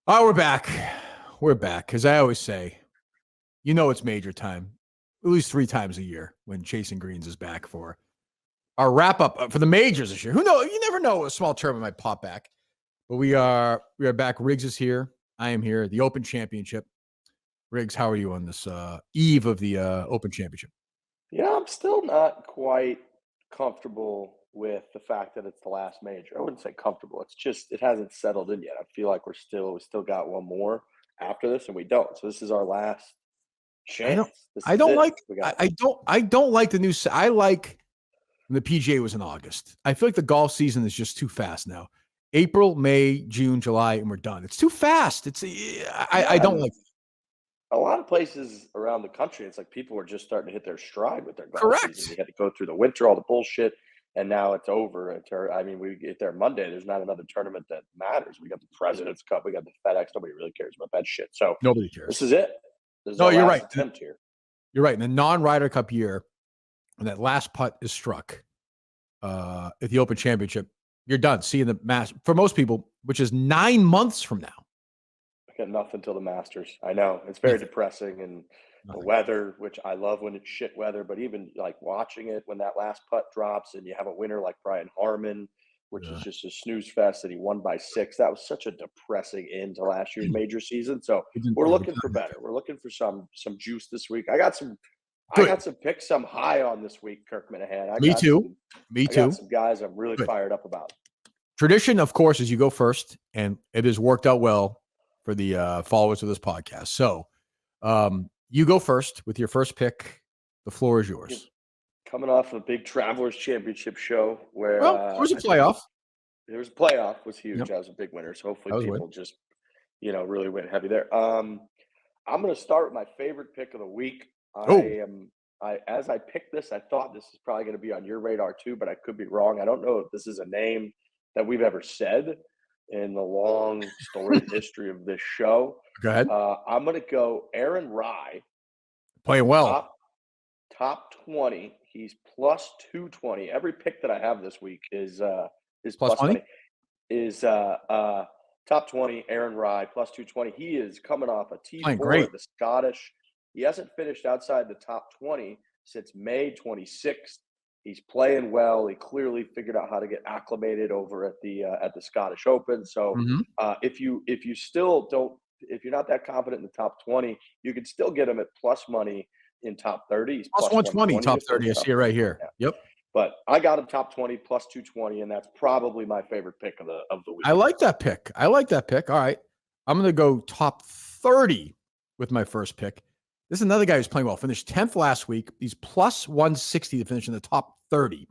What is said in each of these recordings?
Oh, we're back. We're back. As I always say, it's major time, at least 3 times a year when Chasing Greens is back for our wrap up for the majors this year. Who knows? You never know. A small tournament might pop back, but we are back. Riggs is here. I am here. The Open Championship. Riggs, how are you on this eve of the Open Championship? I'm still not quite comfortable with the fact that it's the last major. I wouldn't say comfortable. It's just it hasn't settled in yet. I feel like we still got one more after this, and we don't. So this is our last I don't. chance. This I is don't it. like. We I, got I don't. I don't like the new. I like when the PGA was in August. I feel like the golf season is just too fast now. April, May, June, July, and we're done. It's too fast. I yeah, don't and like. a lot of places around the country, it's like people are just starting to hit their stride with their golf season. Correct. We had to go through the winter, all the bullshit, and now it's over. I mean, we get there Monday. There's not another tournament that matters. We got the President's Cup. We got the FedEx. Nobody really cares about that shit. So Nobody this cares. is it. This is No, our you're last right. attempt here. You're right. In the non-Ryder Cup year, when that last putt is struck at the Open Championship, you're done. Seeing the mass for most people, which is 9 months from now. I got nothing till the Masters. I know it's very Nothing. depressing, and the Nothing. weather, which I love when it's shit weather, but even like watching it when that last putt drops and you have a winner like Brian Harmon, which is Yeah. just a snooze fest that he won by 6. That was such a depressing end to last year's major season. So we're Yeah, we looking did for not better. We're looking for some juice this week. I Good. got some picks I'm high on this week, Kirk Minahan. Me too. Me I got too. some guys I'm really Good. fired up about. Tradition, of course, is you go first, and it has worked out well for the followers of this podcast. So, you go first with your first pick. The floor is You know, yours. coming off a big Travelers Championship show where Well, there was a I think playoff. there was a playoff was huge. Yep, I was a big winner, so hopefully that was a win. people just really went heavy there. I'm going to start with my favorite pick of the week. Oh, I as I picked this, I thought this is probably going to be on your radar too, but I could be wrong. I don't know if this is a name that we've ever said in the long storied history of this show. go ahead. I'm going to go Aaron Rye, Playing well. top 20. He's plus 220. Every pick that I have this week is Plus plus money. money. Is top 20, Aaron Rye, plus 220. He is coming off a Playing T4 great. at the Scottish. He hasn't finished outside the top 20 since May 26th. He's playing well. He clearly figured out how to get acclimated over at the Scottish Open. So Mhm. if you still don't if you're not that confident in the top 20, you can still get him at plus money in top 30. He's Plus plus 120, 120 top to 30. finish I top see it 30. right here. Yeah. Yep. But I got him top 20 plus 220, and that's probably my favorite pick of the week. I like that pick. I like that pick. All right. I'm going to go top 30 with my first pick. This is another guy who's playing well. Finished 10th last week. He's plus 160 to finish in the top 30.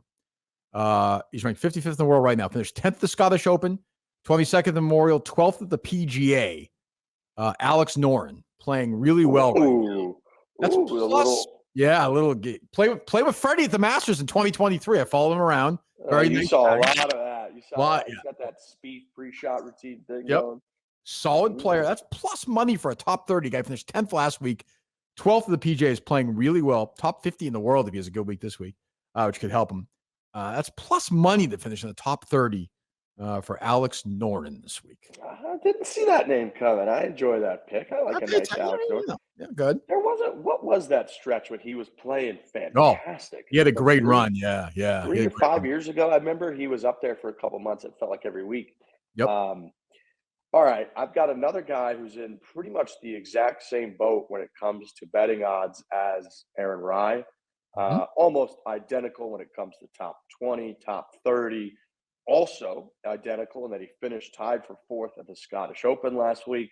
He's ranked 55th in the world right now. Finished 10th at the Scottish Open, 22nd at the Memorial, 12th at the PGA. Alex Noren playing really well right now. Ooh, That's ooh, a plus, little. yeah, a little play with Freddie at the Masters in 2023. I followed him around. Very You nice saw a guy. lot of that. You saw Lot, that. yeah. He's got that speed pre-shot routine thing Yep. going. Solid player. Ooh. That's plus money for a top 30 guy. Finished 10th last week. 12th of the PGA is playing really well. Top 50 in the world if he has a good week this week, which could help him. That's plus money to finish in the top 30 for Alex Noren this week. I didn't see that name coming. I enjoy that pick. I like a Okay, nice Alex Noren. yeah, good. There wasn't. What was that stretch when he was playing Oh, fantastic? he had a Like great run. Yeah. He had three a or great 5 years ago. I remember he was up there for a couple months. It felt like every week. Yep. Um, All right, I've got another guy who's in pretty much the exact same boat when it comes to betting odds as Aaron Rye. Mhm. Almost identical when it comes to top 20, top 30. Also identical in that he finished tied for fourth at the Scottish Open last week.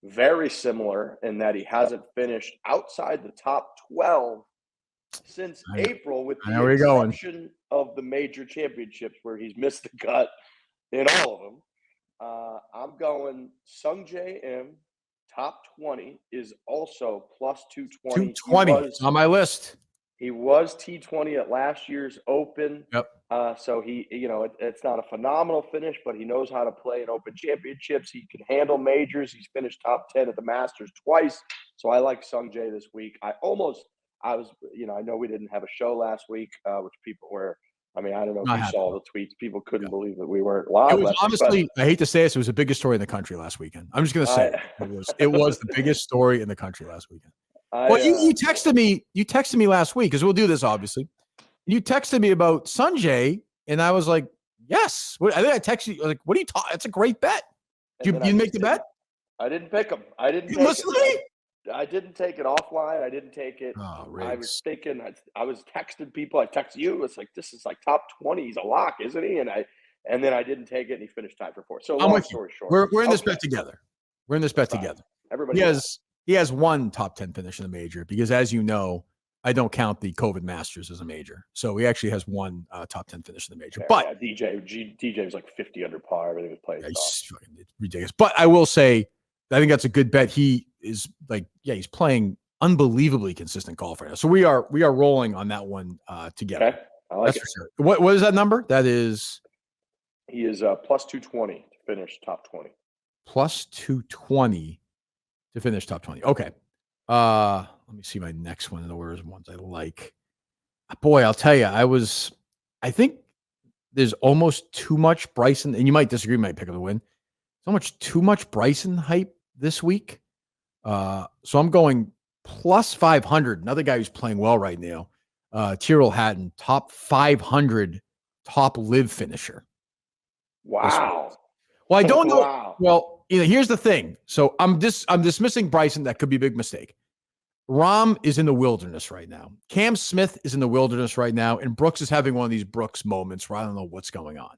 Very similar in that he hasn't finished outside the top 12 since I know, April, with I the know where you're going. exception of the major championships where he's missed the cut in all of them. I'm going Sung J M, top 20 is also plus 220. 220. It's on my list. He was T20 at last year's Open. Yep. So it's not a phenomenal finish, but he knows how to play in Open Championships. He can handle majors. He's finished top 10 at the Masters twice. So I like Sung J this week. I know we didn't have a show last week, which people were I mean, I don't know if Not you happy saw about the tweets. People couldn't Yeah. believe that we weren't live. It was last week, honestly, I hate to say this, it was the biggest story in the country last weekend. I'm just gonna say it was the biggest story in the country last weekend. Well, you texted me. You texted me last week because we'll do this obviously. You texted me about Sanjay, and I was like, "Yes." I think I texted you like, "What are you talking? That's a great bet." You make the bet? I didn't pick him. I didn't You take listen to me? I didn't take it offline. I didn't take it. Oh, I was Riggs. thinking. I was texting people. I texted you. It's like this is like top 20. He's a lock, isn't he? And then I didn't take it, and he finished tied for 4th. So I'm long with you. story short, We're in this bet together. We're in this bet Fine. together. Everybody He has one top 10 finish in the major because, as you know, I don't count the COVID Masters as a major. So he actually has one top 10 finish in the major. Yeah, but DJ was like 50 under par. Everything was played. It's ridiculous. But I will say, I think that's a good bet. He is he's playing unbelievably consistent golf right now. So we are rolling on that one together. Okay, I like that's it. for sure. What is that number? That is he is plus 220 to finish top 20. Plus 220 to finish top 20. Okay. Let me see my next one in the orders of ones I like. Boy, I'll tell you, I think there's almost too much Bryson, and you might disagree, might pick up the win. So much too much Bryson hype this week. So I'm going plus 500. Another guy who's playing well right now. Tyrrell Hatton, top 500, top live finisher. Wow. Well, I don't know. Wow. Well, here's the thing. So I'm dismissing Bryson. That could be a big mistake. Rahm is in the wilderness right now. Cam Smith is in the wilderness right now. And Brooks is having one of these Brooks moments where I don't know what's going on.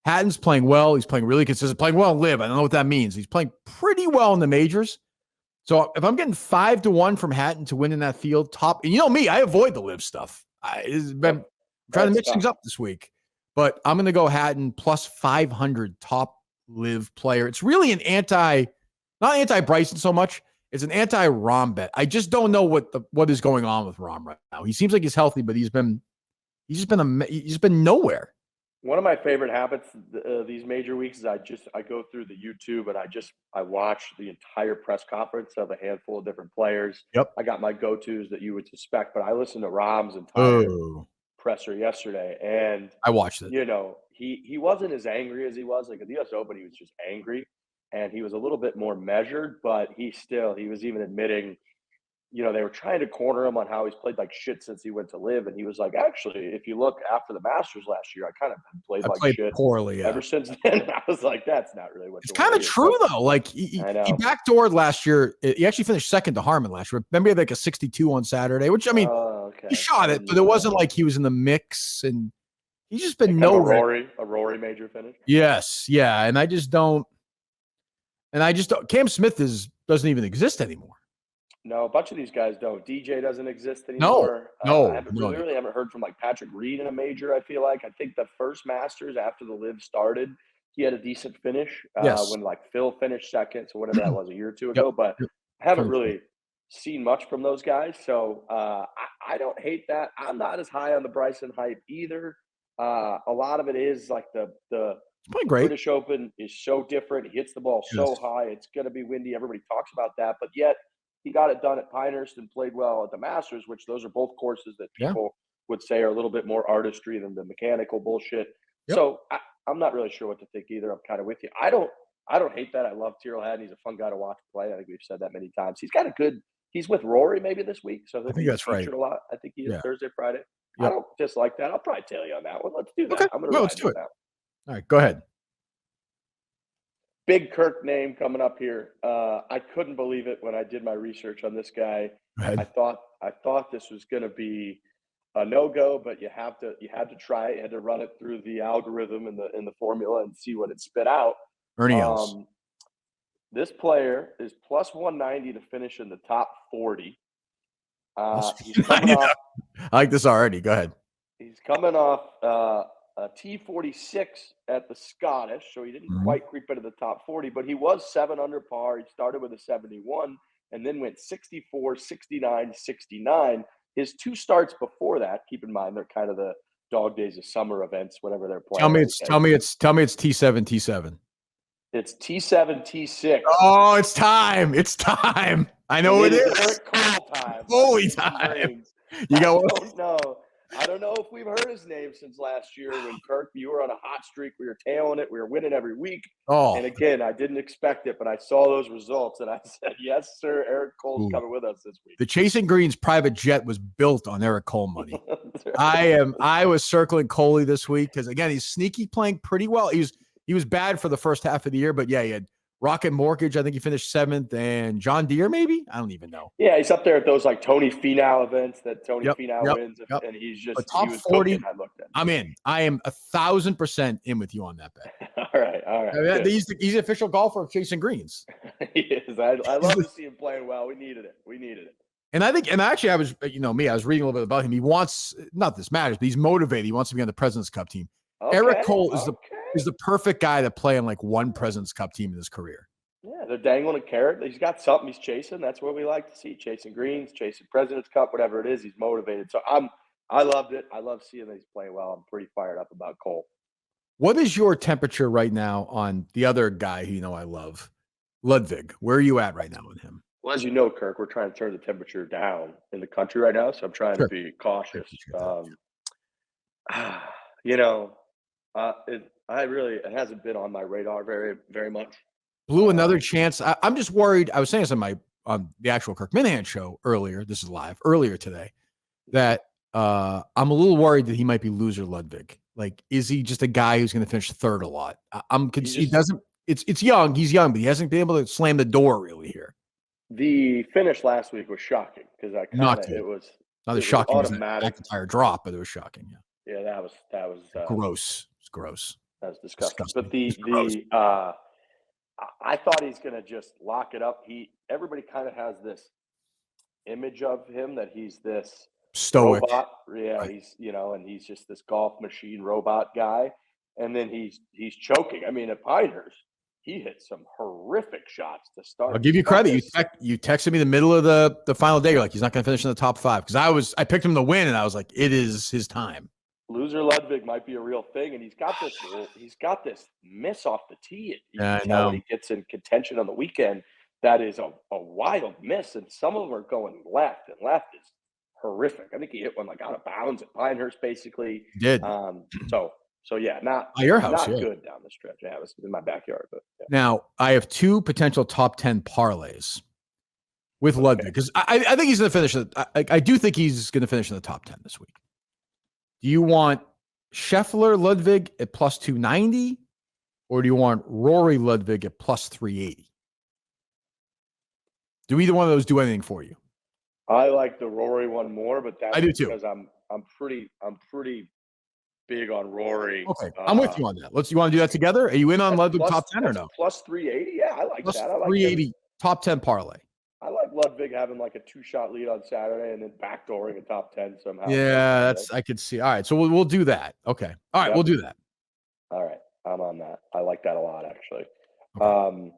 Hatton's playing well. He's playing really consistent, playing well in live. I don't know what that means. He's playing pretty well in the majors. So if I'm getting 5-1 from Hatton to win in that field, top, and you know me, I avoid the live stuff. I'm trying to mix things up this week. But I'm going to go Hatton plus 500 top live player. It's really an not anti-Bryson so much. It's an anti-Rahm bet. I just don't know what is going on with Rahm right now. He seems like he's healthy, but he's just been nowhere. One of my favorite habits these major weeks is I go through the YouTube and I watch the entire press conference of a handful of different players. Yep. I got my go-tos that you would suspect, but I listened to Rahm's entire presser yesterday, and I watched it. He wasn't as angry as he was like at the US Open. He was just angry, and he was a little bit more measured, but he was even admitting, they were trying to corner him on how he's played like shit since he went to live. And he was like, actually, if you look after the Masters last year, I kind of played shit poorly ever since then. I was like, that's not really what it's kind of true though. Like he backdoored last year. He actually finished second to Harmon last year. Remember he had like a 62 on Saturday, which I mean, he shot it, but it wasn't like he was in the mix, and he's just been nowhere. A Rory major finish. Yes. Yeah. And I just don't, Cam Smith doesn't even exist anymore. No, a bunch of these guys don't. DJ doesn't exist anymore. No. I really haven't heard from like Patrick Reed in a major. I feel like I think the first Masters after the live started, he had a decent finish when like Phil finished second. So whatever that was, a year or two ago. But I haven't really seen much from those guys. So I don't hate that. I'm not as high on the Bryson hype either. A lot of it is like the British Open is so different. He hits the ball so high. It's going to be windy. Everybody talks about that, but yet he got it done at Pinehurst and played well at the Masters, which those are both courses that people would say are a little bit more artistry than the mechanical bullshit. Yep. So I'm not really sure what to think either. I'm kind of with you. I don't hate that. I love Tyrrell Hatton. He's a fun guy to watch play. I think we've said that many times. He's with Rory maybe this week, so I think that's featured a lot. I think he is Thursday, Friday. Yep. I don't dislike that. I'll probably tell you on that one. Let's do that. Okay. Let's do it. All right, go ahead. Big Kirk name coming up here. I couldn't believe it when I did my research on this guy. I thought this was going to be a no-go, but you had to try it. You had to run it through the algorithm in the formula and see what it spit out. Ernie Els. This player is plus 190 to finish in the top 40. He's coming off, I like this already. Go ahead. He's coming off a T46 at the Scottish, so he didn't quite creep into the top 40, but he was 7 under par. He started with a 71 and then went 64, 69, 69. His 2 starts before that, keep in mind, they're kind of the dog days of summer events, whatever they're playing. Tell me it's T7, T7. It's T7, T6. Oh, it's time. It's time. I know it is. Cool time. Holy time. You got one? I don't know. I don't know if we've heard his name since last year when Kirk, you were on a hot streak. We were tailing it. We were winning every week. Oh, And again, I didn't expect it, but I saw those results and I said, yes, sir, Eric Cole's coming with us this week. The Chasing Green's private jet was built on Eric Cole money. I was circling Coley this week because, again, he's sneaky playing pretty well. He was bad for the first half of the year, but yeah, he had Rocket Mortgage. I think he finished 7th, and John Deere, maybe? I don't even know. Yeah, he's up there at those like Tony Finau events that Tony Finau wins, and he's just top he was 40. Cooking, I looked at. I'm in. I am 1,000% in with you on that bet. All right. I mean, he's the official golfer of Chasing Greens. He is. I love to see him playing well. We needed it. And I think, actually, I was reading a little bit about him. He wants, not this matters, but he's motivated. He wants to be on the President's Cup team. Okay, Eric Cole is the perfect guy to play on like one President's Cup team in his career. Yeah, they're dangling a carrot. He's got something he's chasing. That's what we like to see. Chasing Greens, chasing President's Cup, whatever it is, he's motivated. So I loved it. I love seeing that he's playing well. I'm pretty fired up about Cole. What is your temperature right now on the other guy who I love, Ludwig? Where are you at right now with him? Well, as you know, Kirk, we're trying to turn the temperature down in the country right now, so I'm trying to be cautious. It hasn't been on my radar very, very much. Blew another chance. I'm just worried. I was saying this on the actual Kirk Minahan show earlier. This is live earlier today. That I'm a little worried that he might be loser Ludwig. Like, is he just a guy who's going to finish third a lot? He doesn't. It's young. He's young, but he hasn't been able to slam the door really here. The finish last week was shocking because it was not as shocking as an McIntyre drop, but it was shocking. Yeah, that was gross. It's gross. That was disgusting. But I thought he's going to just lock it up. Everybody kind of has this image of him that he's this stoic robot. Yeah, right. And he's just this golf machine robot guy. And then he's choking. I mean, at Pinehurst, he hit some horrific shots to start. I'll give you credit. You texted me the middle of the final day. You're like, he's not going to finish in the top 5 because I picked him to win, and I was like, it is his time. Loser Ludwig might be a real thing, and he's got this miss off the tee. When he gets in contention on the weekend, that is a wild miss, and some of them are going left, and left is horrific. I think he hit one like out of bounds at Pinehurst, basically. He did. So yeah, not your house, not good down the stretch. Yeah, it was in my backyard. But yeah. Now I have 2 potential top 10 parlays with Ludwig because I think he's going to finish. I do think he's going to finish in the top 10 this week. Do you want Scheffler Ludwig at plus 290, or do you want Rory Ludwig at plus 380? Do either one of those do anything for you? I like the Rory one more, but that's I do too. Because I'm pretty big on Rory. Okay, I'm with you on that. You want to do that together? Are you in on Ludwig top 10 or no? Plus 380? Yeah, I like plus that. I like 380 top 10 parlay. I like Ludwig having like a 2-shot lead on Saturday and then backdooring a top 10 somehow. Yeah, I could see. All right, so we'll do that. Okay. All right, we'll do that. All right, I'm on that. I like that a lot, actually. Okay.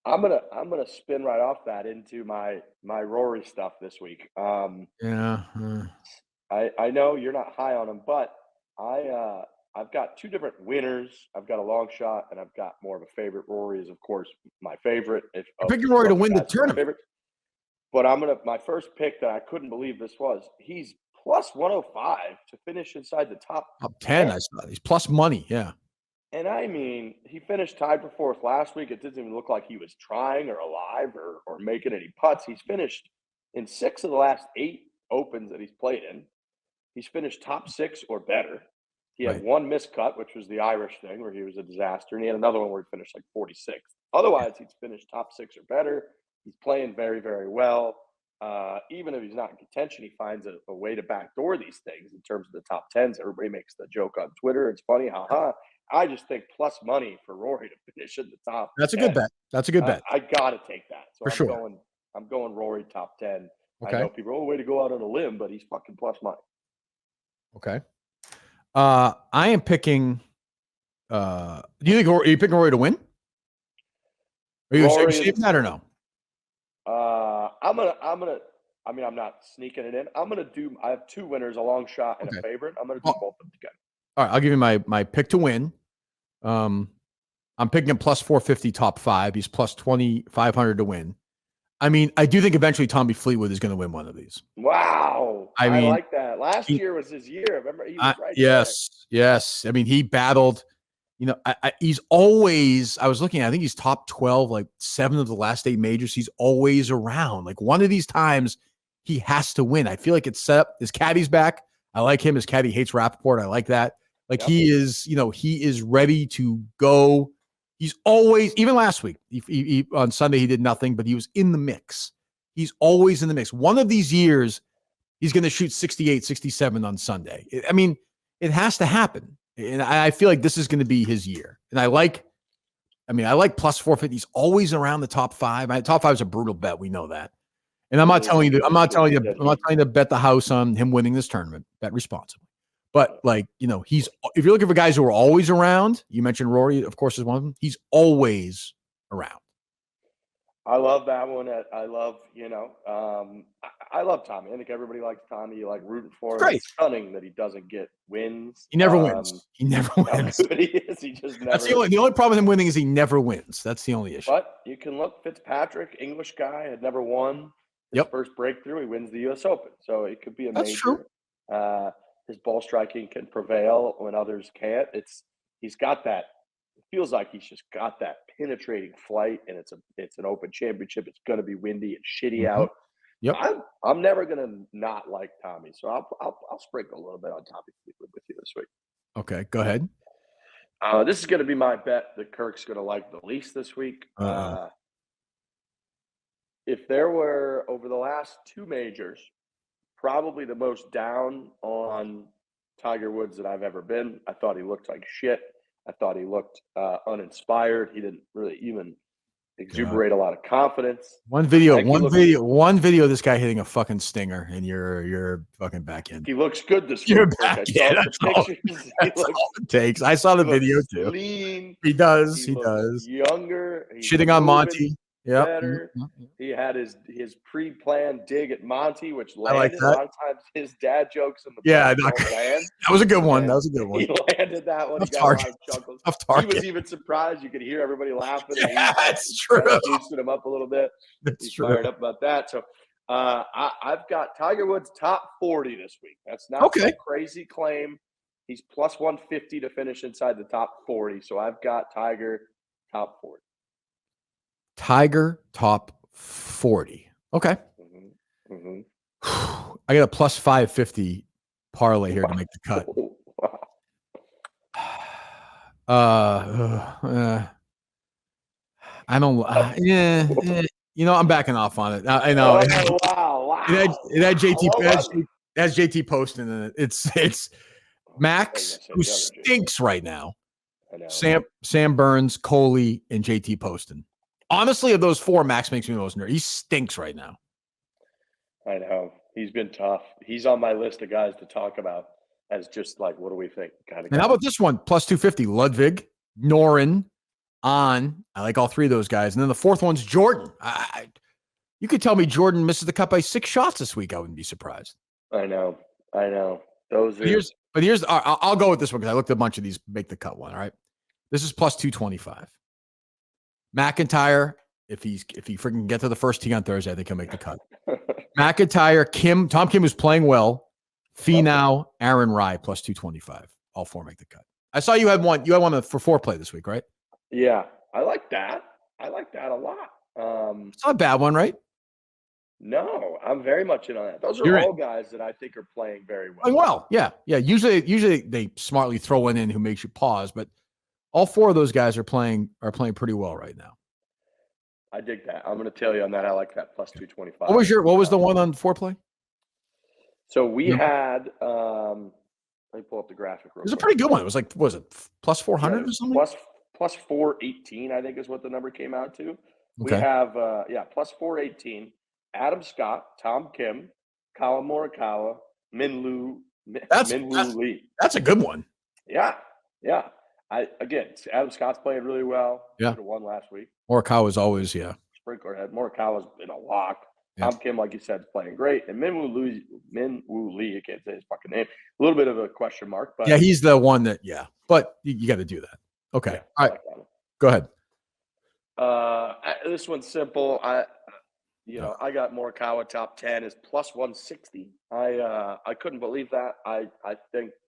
I'm gonna spin right off that into my Rory stuff this week. I know you're not high on him, but I've got 2 different winners. I've got a long shot, and I've got more of a favorite. Rory is, of course, my favorite. I'm picking Rory to win the tournament. But my first pick that I couldn't believe this was, he's plus 105 to finish inside the top 10. I saw he's plus money. Yeah. And I mean, he finished tied for 4th last week. It doesn't even look like he was trying or alive or making any putts. He's finished in 6 of the last 8 Opens that he's played in. He's finished top 6 or better. He had one miscut, which was the Irish thing, where he was a disaster, and he had another one where he finished like 46th. Otherwise, he's finished top 6 or better. He's playing very, very well. Even if he's not in contention, he finds a way to backdoor these things in terms of the top 10s. Everybody makes the joke on Twitter. It's funny, haha. I just think plus money for Rory to finish in the top. That's 10. A good bet. That's a good bet. I got to take that. So for sure. I'm going Rory top 10. Okay. I know people, way to go out on a limb, but he's fucking plus money. Okay. I am picking. Do you think are you picking Rory to win? Are you saving that or no? I'm gonna. I mean, I'm not sneaking it in. I have 2 winners, a long shot, and a favorite. I'm gonna do both of them together. All right, I'll give you my pick to win. I'm picking him plus 450 top 5. He's plus 2,500 to win. I mean, I do think eventually Tommy Fleetwood is going to win one of these. Wow. I like that. Last year was his year. Remember, he was right yes. I mean, he battled. He's always. I was looking. I think he's top 12, like 7 of the last 8 majors. He's always around. Like one of these times, he has to win. I feel like it's set up. His caddy's back. I like him. His caddy hates Rappaport. I like that. Like he is. He is ready to go. He's always. Even last week, he on Sunday he did nothing, but he was in the mix. He's always in the mix. One of these years, he's going to shoot 68, 67 on Sunday. I mean, it has to happen. And I feel like this is going to be his year. And I like plus 450. He's always around the top 5. Top 5 is a brutal bet. We know that. And I'm not telling you to bet the house on him winning this tournament. Bet responsibly. But he's, if you're looking for guys who are always around, you mentioned Rory, of course, is one of them. He's always around. I love that one. I love, I love Tommy. I think everybody likes Tommy. You like rooting for him. Great. It's stunning that he doesn't get wins. He never wins. He never wins. How good he is. He just never. That's the only problem with him winning is he never wins. That's the only issue. But you can look, Fitzpatrick, English guy, had never won his first breakthrough. He wins the U.S. Open. So it could be a major. That's true. His ball striking can prevail when others can't. He's got that. It feels like he's just got that penetrating flight, and it's an Open Championship. It's going to be windy and shitty out. Yep. I'm never going to not like Tommy, so I'll sprinkle a little bit on Tommy with you this week. Okay, go ahead. This is going to be my bet that Kirk's going to like the least this week. If there were, over the last 2 majors, probably the most down on Tiger Woods that I've ever been. I thought he looked like shit. I thought he looked uninspired. He didn't really even exuberate a lot of confidence. One video of this guy hitting a fucking stinger, and you're fucking back in. He looks good this week. You're back in. That's all it takes. I saw the video too. Lean. He does. Younger. Shitting on Monty. Yeah. Better. He had his pre-planned dig at Monty, which landed. I like that. A lot of times his dad jokes in the that was a good one. That was a good one. He landed that one. Tough He got target. a lot of chuckles. Tough target. He was even surprised. You could hear everybody laughing. That's true. Boosting him up a little bit. He's fired up about that. So I've got Tiger Woods top 40 this week. That's not a crazy claim. He's plus 150 to finish inside the top 40. So I've got Tiger top 40. Tiger top 40. Okay. I got a plus 550 parlay here to make the cut. I don't. I'm backing off on it. I know. Wow. It had JT posting in it. It's Max, who stinks right now. I know. Sam Burns, Coley, and JT Poston. Honestly, of those 4, Max makes me the most nervous. He stinks right now. I know. He's been tough. He's on my list of guys to talk about as just like, what do we think? And how about this one? Plus 250. Ludwig, Noren, On. I like all 3 of those guys. And then the 4th one's Jordan. You could tell me Jordan misses the cut by 6 shots this week. I wouldn't be surprised. I know. Those are. Here's I'll go with this one because I looked at a bunch of these make the cut one. All right. This is plus 225. McIntyre, if he freaking get to the first tee on Thursday, I think he'll make the cut. McIntyre, Tom Kim is playing well. Finau, Aaron Rai, plus 225. All 4 make the cut. I saw you had one. You had one for foreplay this week, right? Yeah, I like that. I like that a lot. It's not a bad one, right? No, I'm very much in on that. Those are all guys that I think are playing very well. Playing well, yeah. Usually they smartly throw one in who makes you pause, but all 4 of those guys are playing pretty well right now. I dig that. I'm going to tell you on that. I like that plus 225. What was the one on foreplay? So we had. Let me pull up the graphic. It was a pretty good one. It was like, was it plus 400 or something? Plus 418, I think is what the number came out to. Okay. We have plus 418. Adam Scott, Tom Kim, Colin Morikawa, Minwoo Lee. That's a good one. Yeah. Adam Scott's playing really well. Yeah. Should have won last week. Morikawa is always, Sprinkler head. Morikawa's been a lock. Yeah. Tom Kim, like you said, is playing great. And Minwoo Lee, I can't say his fucking name. A little bit of a question mark. But he's the one that, but you got to do that. Okay. All right. Go ahead. This one's simple. I got Morikawa top 10 is plus 160. I couldn't believe that. I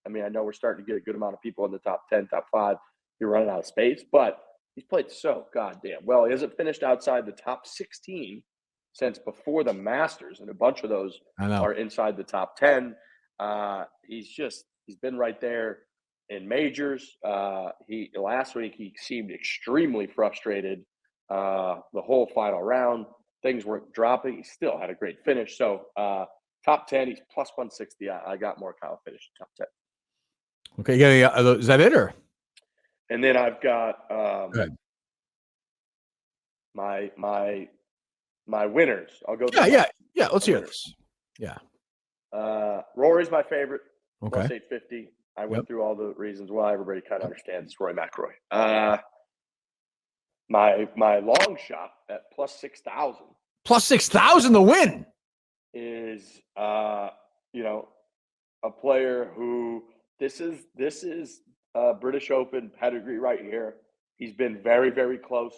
know we're starting to get a good amount of people in the top 10, top 5. You're running out of space, but he's played so goddamn well. He hasn't finished outside the top 16 since before the Masters, and a bunch of those are inside the top 10. He's been right there in majors. Last week he seemed extremely frustrated the whole final round. Things weren't dropping. He still had a great finish. So top 10, he's plus 160. I got Morikawa finish top 10. Okay, yeah. Is that it or? And then I've got my winners. I'll go. Yeah. Let's hear this. Yeah. Rory's my favorite. Okay. Plus 850. I went through all the reasons why. Everybody kind of understands it's Rory McIlroy. My long shot at plus 6,000. Plus 6,000 to win is a player who this is British Open pedigree right here. He's been very, very close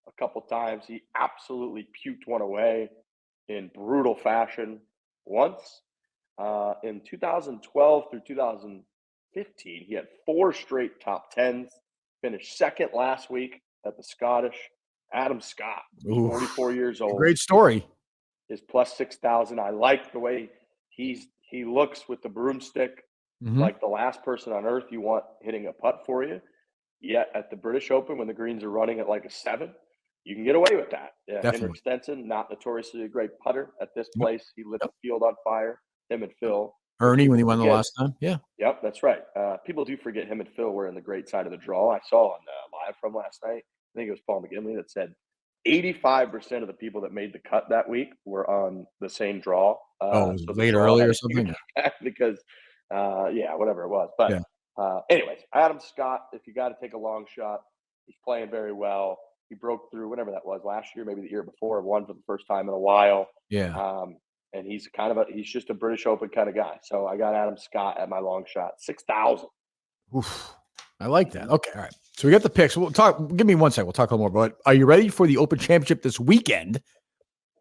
a couple times. He absolutely puked one away in brutal fashion once. In 2012 through 2015, he had 4 straight top 10s, finished second last week at the Scottish. Adam Scott, 44 years old. Great story. Is plus 6,000. I like the way he looks with the broomstick, like the last person on earth you want hitting a putt for you. Yet at the British Open, when the greens are running at like a 7, you can get away with that. Yeah, Henrik Stenson, not notoriously a great putter at this place. He lit the field on fire. Him and Phil. Ernie, when he won the last time. Yeah. Yep, that's right. People do forget him and Phil were in the great side of the draw. I saw on live from last night. I think it was Paul McGinley that said 85% of the people that made the cut that week were on the same draw. So late early or something? Because, whatever it was. But anyways, Adam Scott, if you got to take a long shot, he's playing very well. He broke through whenever that was, last year, maybe the year before, won for the first time in a while. Yeah. And he's he's just a British Open kind of guy. So I got Adam Scott at my long shot, 6,000. Oof. I like that. Okay. All right. So we got the picks. We'll talk. Give me 1 second. We'll talk a little more. But are you ready for the Open Championship this weekend?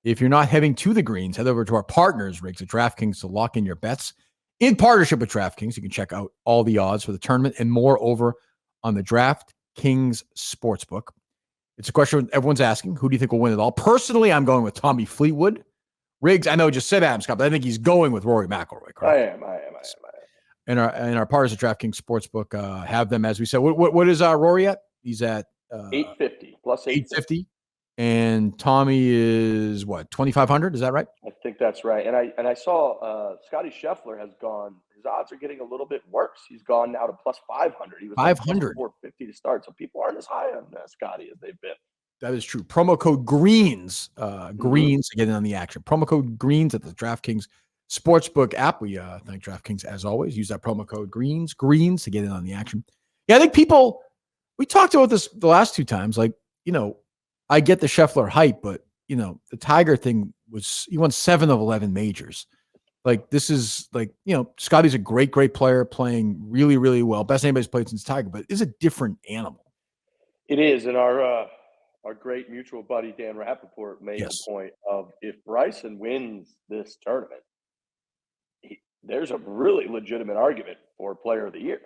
If you're not heading to the greens, head over to our partners, Riggs at DraftKings, to lock in your bets. In partnership with DraftKings, you can check out all the odds for the tournament and more over on the DraftKings Sportsbook. It's a question everyone's asking. Who do you think will win it all? Personally, I'm going with Tommy Fleetwood. Riggs, I know just said Adam Scott, but I think he's going with Rory McIlroy. Correct? I am. And our partners at DraftKings Sportsbook have them, as we said. What is Rory at? He's at 850 plus 850. And Tommy is what, 2,500? Is that right? I think that's right. And I saw Scotty Scheffler has gone. His odds are getting a little bit worse. He's gone now to plus 500. He was 500, 450 to start. So people aren't as high on Scotty as they've been. That is true. Promo code GREENS, greens to get in on the action. Promo code GREENS at the DraftKings Sportsbook app. We thank DraftKings as always. Use that promo code greens to get in on the action. Yeah, I think we talked about this the last 2 times. Like, I get the Scheffler hype, but the Tiger thing he won 7 of 11 majors. Like, this is like, Scotty's a great, great player playing really, really well. Best anybody's played since Tiger, but it's a different animal. It is. And our great mutual buddy, Dan Rappaport, made the point of if Bryson wins this tournament, there's a really legitimate argument for Player of the Year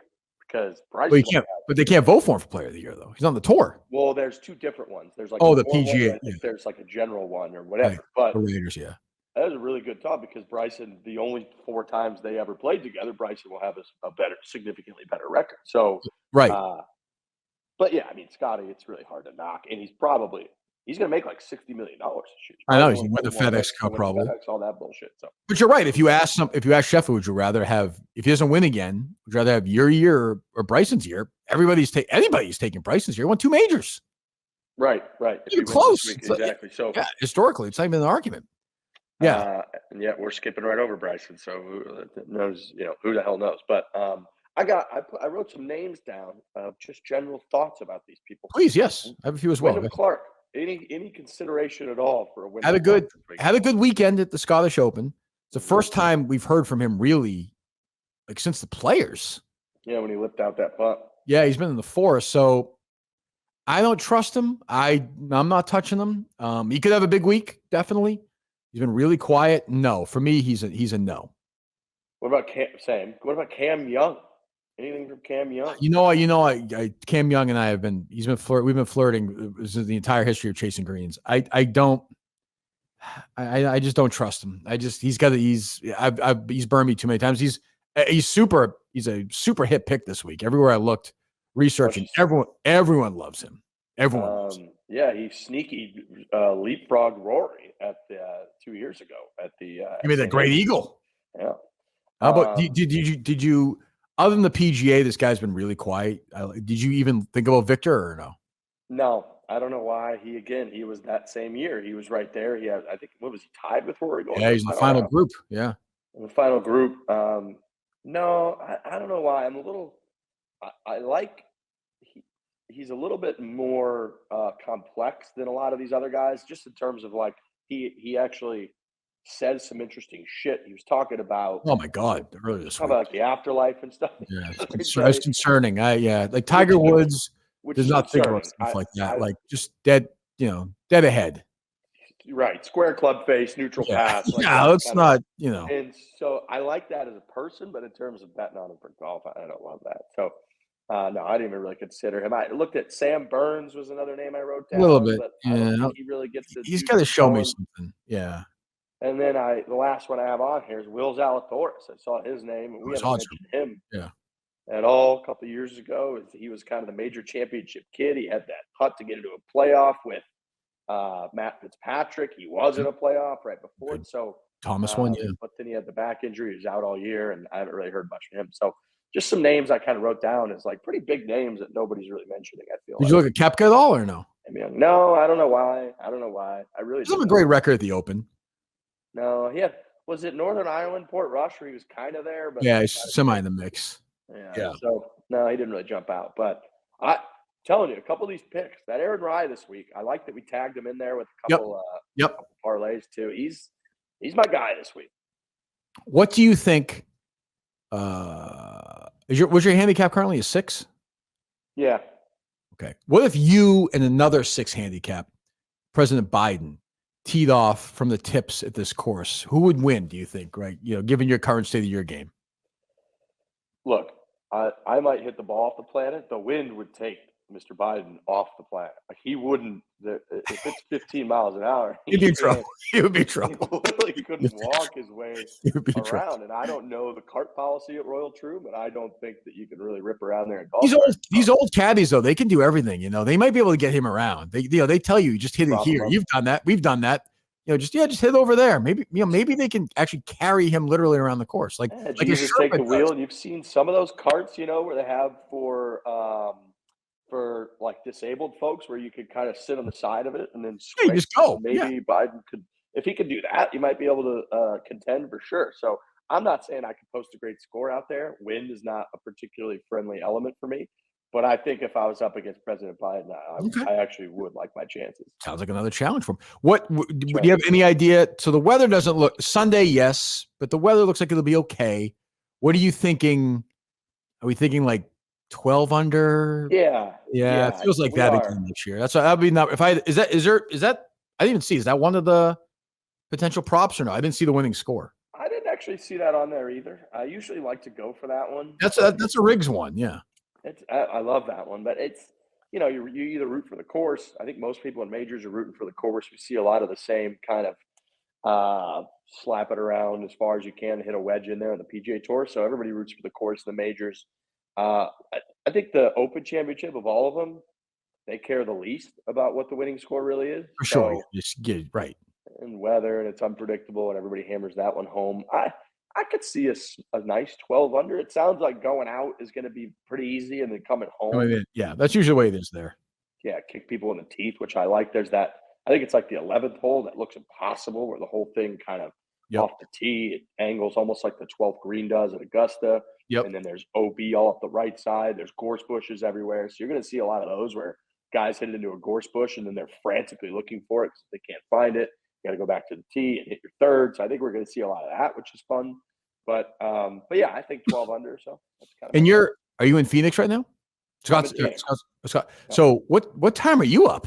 because Bryson. But they can't vote for him for Player of the Year, though. He's on the tour. Well, there's 2 different ones. There's like the PGA. There's like a general one or whatever. Right. But the Raiders, that was a really good thought because Bryson, the only 4 times they ever played together, Bryson will have a significantly better record. So right. But yeah, I mean, Scotty, it's really hard to knock, and he's going to make like $60 million this year. I know he's going to win the FedEx Cup, probably. All that bullshit. So, but you're right. If you ask Scheffler, would you rather have, if he doesn't win again, would you rather have your year or Bryson's year? Anybody's taking Bryson's year. He won 2 majors. Right. You're close. Exactly. So yeah, historically, it's not even an argument. Yeah. And yet we're skipping right over Bryson. So who knows? Who the hell knows? But I wrote some names down of just general thoughts about these people. Please, yes, I have a few as well. Wyndham Clark. Any consideration at all for a win? Had a good weekend at the Scottish Open. It's the first time we've heard from him really, like, since the Players. Yeah, when he lipped out that putt. Yeah, he's been in the forest, so I don't trust him. I'm not touching him. He could have a big week, definitely. He's been really quiet. No, for me, he's a no. What about What about Cam Young? Anything from Cam Young? Cam Young and I have been. We've been flirting the entire history of chasing greens. I just don't trust him. He's burned me too many times. He's a super hit pick this week. Everywhere I looked, researching, everyone loves him. Everyone loves him. Yeah, he sneaky leapfrogged Rory at 2 years ago at the. You made that great eagle. Yeah. How about did you? Other than the PGA, this guy's been really quiet. Did you even think about Victor or no? No, I don't know why. He was that same year. He was right there. He had, I think, what was he tied with Rory? Yeah, he's in the final group. Yeah, in the final group. No, I don't know why. I'm a little. I like. He's a little bit more complex than a lot of these other guys, just in terms of like he actually said some interesting shit. He was talking about. Oh my God, earlier this week. About like the afterlife and stuff. Yeah, it's concerning. Like Tiger Woods does not think about stuff like that. Like just dead ahead. Right, square club face, neutral pass. Like let's not. And so I like that as a person, but in terms of betting on him for golf, I don't love that. So. No, I didn't even really consider him. I looked at Sam Burns was another name I wrote down. A little bit, but I don't think he really gets. He's got to show me something. Yeah. And then the last one I have on here is Will Zalatoris. I saw his name, and we haven't mentioned him at all. A couple of years ago, he was kind of the major championship kid. He had that putt to get into a playoff with Matt Fitzpatrick. He was in a playoff right before it. So Thomas won, yeah. But then he had the back injury. He was out all year, and I haven't really heard much from him. So just some names I kind of wrote down as like pretty big names that nobody's really mentioning, I feel. Did you look at Koepka at all or no? I mean, no, I don't know why. I really doesn't have a great record at the Open. No, was it Northern Ireland, Port Rush, where he was kind of there? But he's semi in the mix. Yeah. So no, he didn't really jump out. But I'm telling you, a couple of these picks, that Aaron Rye this week, I like that we tagged him in there with a couple couple parlays too. He's my guy this week. What do you think? Was your handicap currently a 6? Yeah. Okay. What if you and another 6 handicap, President Biden, teed off from the tips at this course? Who would win, do you think, right? Given your current state of your game. Look, I might hit the ball off the planet. The wind would take Mr. Biden off the planet. Like he wouldn't. If it's 15 miles an hour, he'd be in trouble. He would be in trouble. He literally couldn't walk his way around. And I don't know the cart policy at Royal True, but I don't think that you can really rip around there and golf. These old caddies, though, they can do everything. They might be able to get him around. They tell you just hit it here. You've done that. We've done that. Just hit over there. Maybe they can actually carry him literally around the course. Like you just take the wheel. And you've seen some of those carts, where they have for like disabled folks, where you could kind of sit on the side of it and then just go. Maybe Biden could, if he could do that, you might be able to contend for sure. So I'm not saying I could post a great score out there. Wind is not a particularly friendly element for me. But I think if I was up against President Biden, I actually would like my chances. Sounds like another challenge for him. Do you have any idea? So the weather doesn't look Sunday, yes, but the weather looks like it'll be okay. What are you thinking? Are we thinking like 12 under? Yeah. It feels like that again this year. That's what I'd be not. If I is that I didn't even see. Is that one of the potential props or no? I didn't see the winning score. I didn't actually see that on there either. I usually like to go for that one. That's a Riggs one, yeah. I love that one, but it's you either root for the course. I think most people in majors are rooting for the course. We see a lot of the same kind of slap it around as far as you can, hit a wedge in there on the PGA Tour. So everybody roots for the course in the majors. I think the Open Championship of all of them, they care the least about what the winning score really is. For sure, just get it right. And weather, and it's unpredictable, and everybody hammers that one home. I could see a nice 12 under. It sounds like going out is going to be pretty easy, and then coming home. Yeah, that's usually the way it is there. Yeah, kick people in the teeth, which I like. There's that. I think it's like the 11th hole that looks impossible, where the whole thing kind of off the tee, it angles almost like the 12th green does at Augusta. Yep. And then there's OB all up the right side. There's gorse bushes everywhere. So you're going to see a lot of those where guys hit it into a gorse bush, and then they're frantically looking for it because they can't find it. You got to go back to the tee and hit your third. So I think we're going to see a lot of that, which is fun. But yeah, I think 12 under. So that's kind of. And are you in Phoenix right now? Scott. So what time are you up?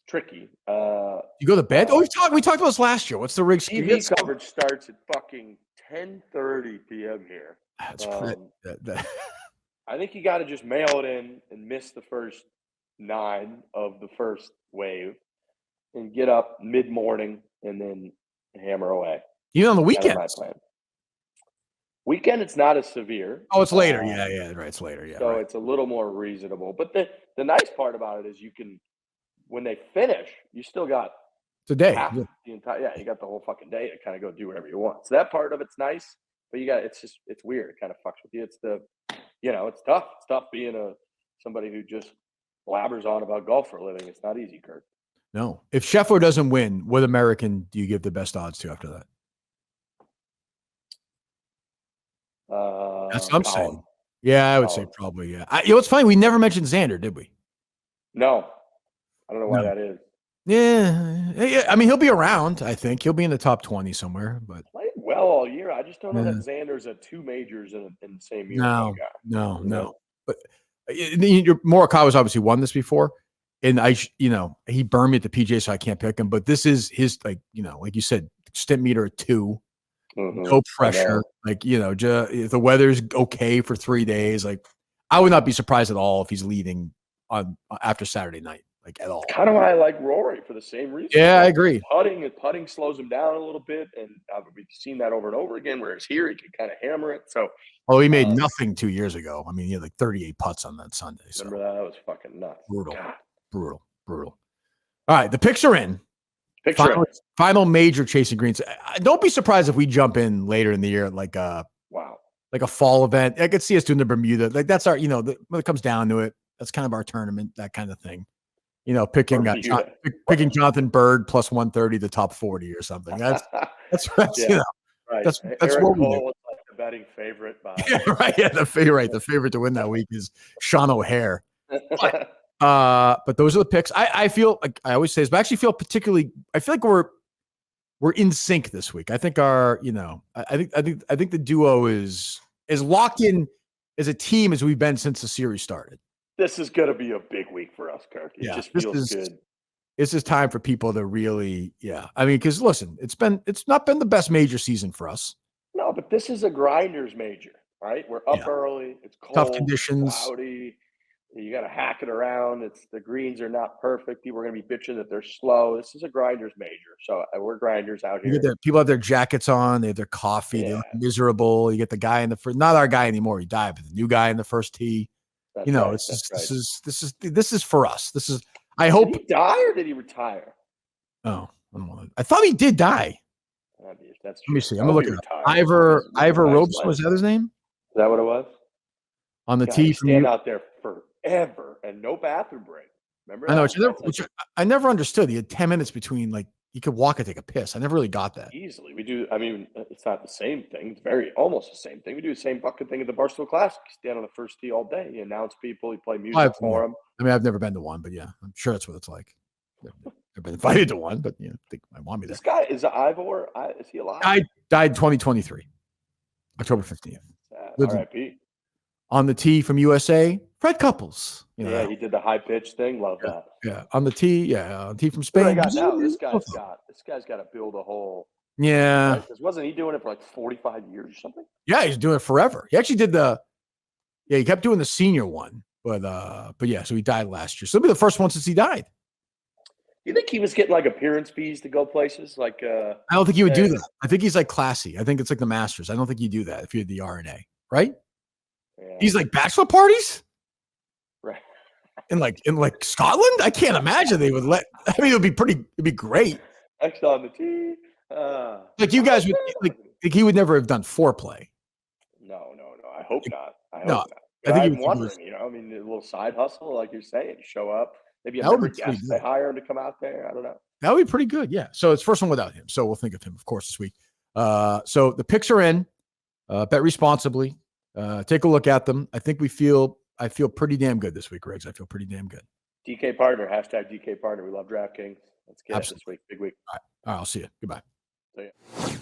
tricky. You go to bed? We talked about this last year. What's the Riggs? TV coverage starts at fucking 10:30 p.m. here. That's I think you got to just mail it in and miss the first 9 of the first wave and get up mid-morning and then hammer away. Even on the weekend. That's my plan. Weekend, it's not as severe. Oh, it's later. Yeah, right. It's later. Yeah. So right. it's a little more reasonable. But the nice part about it is you can, when they finish, you still got today. The entire, you got the whole fucking day to kind of go do whatever you want. So that part of it's nice, but it's weird. It kind of fucks with you. It's it's tough. It's tough being somebody who just blabbers on about golf for a living. It's not easy, Kirk. No. If Scheffler doesn't win, what American do you give the best odds to after that? That's what I'm saying. Yeah, I would say probably, yeah. It's funny. We never mentioned Xander, did we? No. I don't know why that is. Yeah. I mean, he'll be around, I think. He'll be in the top 20 somewhere. But played well all year. I just don't know that Xander's at 2 majors in the same year. No. But Morikawa's obviously won this before. And he burned me at the PJ, so I can't pick him. But this is his, like you said, stint meter at 2. No pressure. Like, if the weather's okay for 3 days, like I would not be surprised at all if he's leaving on after Saturday night, like at all. Kind of why I like Rory for the same reason. Yeah, I agree. Putting slows him down a little bit, and we've seen that over and over again. Whereas here, he can kind of hammer it. So, he made nothing 2 years ago. I mean, he had like 38 putts on that Sunday. So. Remember that? That was fucking nuts. Brutal. All right, the picks are in. Final major chasing greens. Don't be surprised if we jump in later in the year, like a fall event. I could see us doing the Bermuda. Like that's our, when it comes down to it, that's kind of our tournament, that kind of thing. Picking Jonathan Bird plus 130, the top 40 or something. That's right. That's Eric what we Cole do. was like the betting favorite. The favorite to win that week is Sean O'Hare. But those are the picks. I feel like I always say this, but I actually feel I feel like we're in sync this week. I think I think the duo is locked in as a team as we've been since the series started. This is going to be a big week for us, Kirk. It just feels good. This is time for people to really, I mean, because listen, it's not been the best major season for us. No, but this is a grinders major, right? We're up early. It's cold, tough conditions, cloudy. You got to hack it around. The greens are not perfect. People are going to be bitching that they're slow. This is a grinders major, so we're grinders out here. You get people have their jackets on. They have their coffee. They look miserable. You get the guy in the first, not our guy anymore. He died, but the new guy in the first tee. This is for us. This is. I hope. Did he die or did he retire? Oh, I thought he did die. That's true. Let me see. I'm gonna look at Ivor Robeson. Was that his name? Is that what it was? On the tee from stand out there forever and no bathroom break. Remember? I know, which I never understood. He had 10 minutes between, like, he could walk and take a piss. I never really got that. Easily. We do. I mean, it's not the same thing. It's almost the same thing. We do the same fucking thing at the Barstool Classic. You stand on the first tee all day. You announce people. You play music for them. I mean, I've never been to one, but yeah, I'm sure that's what it's like. I've been invited to one, but I think I want me there. This guy is Ivor. Is he alive? Died 2023, October 15th. R.I.P. On the tee from USA, Fred Couples. He did the high pitch thing. Love that. Yeah, on the tee. Yeah, on the tee from Spain. This guy's got to build a whole. Yeah, because wasn't he doing it for like 45 years or something? Yeah, he's doing it forever. He actually did he kept doing the senior one, but yeah, so he died last year. So it'll be the first one since he died. You think he was getting like appearance fees to go places? Like, I don't think he would do that. I think he's like classy. I think it's like the Masters. I don't think you do that if you had the RNA, right? Yeah. He's like bachelor parties, right? In like Scotland, I can't imagine they would let. I mean, it'd be great. X on the tee. Like you guys would like he would never have done foreplay. No. I hope not. I hope not. I think I'm wondering. I mean, a little side hustle, like you're saying, show up. Maybe a member guest. They hire him to come out there. I don't know. That would be pretty good. Yeah. So it's first one without him. So we'll think of him, of course, this week. So the picks are in. Bet responsibly. Take a look at them. I feel pretty damn good this week, Riggs. I feel pretty damn good. DK Partner, #DK Partner. We love DraftKings. Let's get it this week. Big week. All right. I'll see you. Goodbye. See ya.